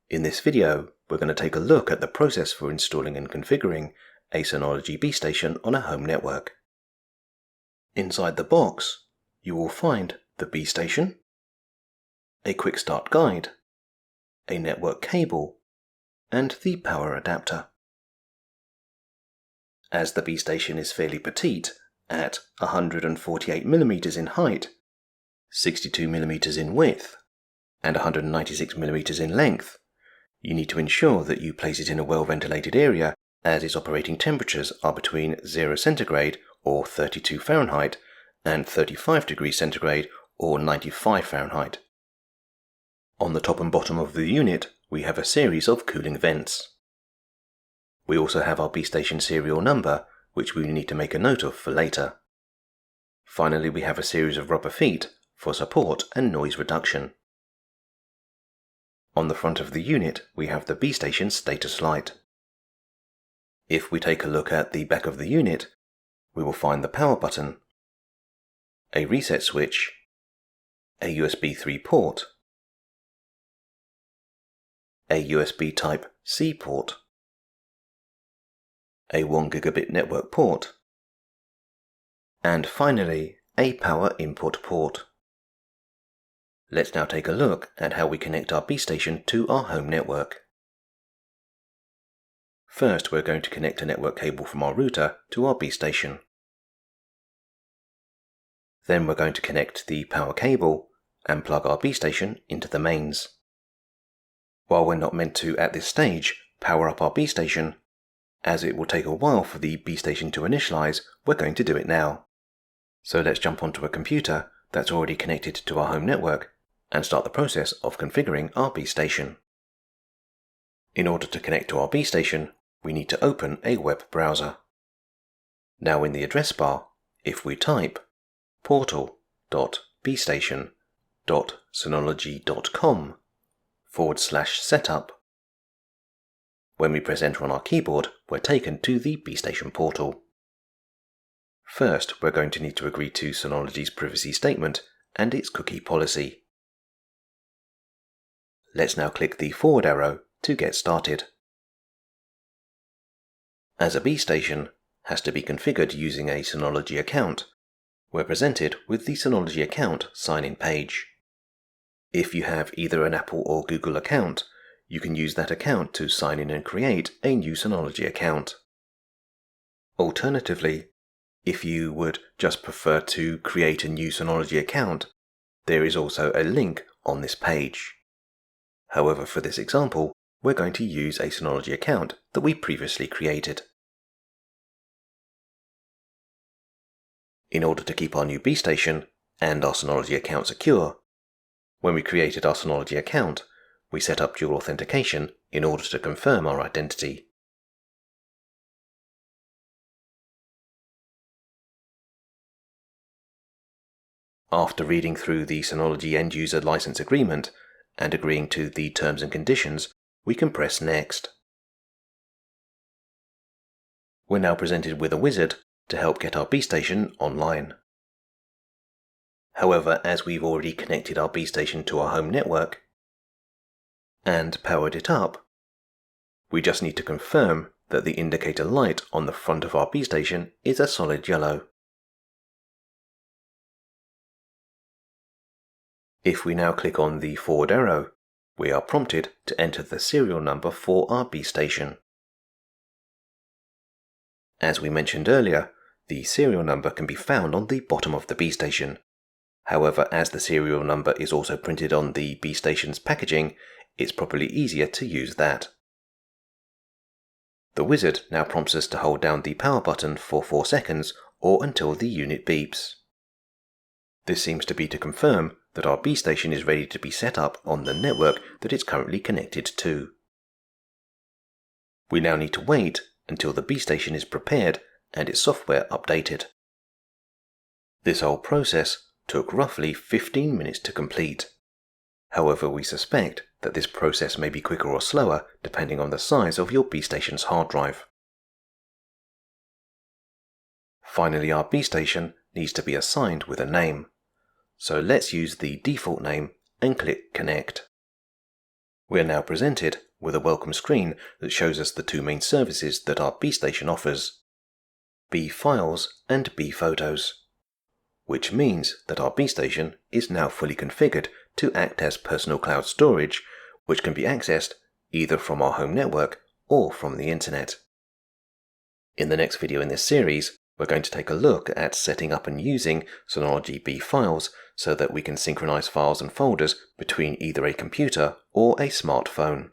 In this video, we're going to take a look at the process for installing and configuring a Synology BeeStation on a home network. Inside the box, you will find the BeeStation, a quick start guide, a network cable, and the power adapter. As the BeeStation is fairly petite, at 148mm in height, 62mm in width, and 196mm in length, you need to ensure that you place it in a well-ventilated area, as its operating temperatures are between 0 centigrade or 32 Fahrenheit and 35 degrees centigrade or 95 Fahrenheit. On the top and bottom of the unit, we have a series of cooling vents. We also have our BeeStation serial number, which we need to make a note of for later. Finally, we have a series of rubber feet for support and noise reduction. On the front of the unit, we have the BeeStation status light. If we take a look at the back of the unit, we will find the power button, a reset switch, a USB 3 port, a USB Type-C port, a 1 gigabit network port, and finally, a power input port. Let's now take a look at how we connect our BeeStation to our home network. First, we're going to connect a network cable from our router to our BeeStation. Then we're going to connect the power cable and plug our BeeStation into the mains. While we're not meant to, at this stage, power up our BeeStation, as it will take a while for the BeeStation to initialize, we're going to do it now. So let's jump onto a computer that's already connected to our home network and start the process of configuring our BeeStation. In order to connect to our BeeStation, we need to open a web browser. Now in the address bar, if we type portal.beestation.synology.com/setup, when we press enter on our keyboard, we're taken to the BeeStation portal. First, we're going to need to agree to Synology's privacy statement and its cookie policy. Let's now click the forward arrow to get started. As a BeeStation has to be configured using a Synology account, we're presented with the Synology account sign-in page. If you have either an Apple or Google account, you can use that account to sign in and create a new Synology account. Alternatively, if you would just prefer to create a new Synology account, there is also a link on this page. However, for this example, we're going to use a Synology account that we previously created. In order to keep our new BeeStation and our Synology account secure, when we created our Synology account, we set up dual authentication in order to confirm our identity. After reading through the Synology end-user license agreement and agreeing to the terms and conditions, we can press Next. We're now presented with a wizard to help get our BeeStation online. However, as we've already connected our BeeStation to our home network and powered it up, we just need to confirm that the indicator light on the front of our BeeStation is a solid yellow. If we now click on the forward arrow, we are prompted to enter the serial number for our BeeStation. As we mentioned earlier, the serial number can be found on the bottom of the BeeStation. However, as the serial number is also printed on the BeeStation's packaging, it's probably easier to use that. The wizard now prompts us to hold down the power button for 4 seconds or until the unit beeps. This seems to be to confirm that our BeeStation is ready to be set up on the network that it's currently connected to. We now need to wait until the BeeStation is prepared and its software updated. This whole process took roughly 15 minutes to complete. However, we suspect that this process may be quicker or slower depending on the size of your BeeStation's hard drive. Finally, our BeeStation needs to be assigned with a name. So let's use the default name and click Connect. We are now presented with a welcome screen that shows us the two main services that our BeeStation offers, BeeFiles and BeePhotos, which means that our BeeStation is now fully configured to act as personal cloud storage, which can be accessed either from our home network or from the internet. In the next video in this series, we're going to take a look at setting up and using Synology BeeFiles so that we can synchronize files and folders between either a computer or a smartphone.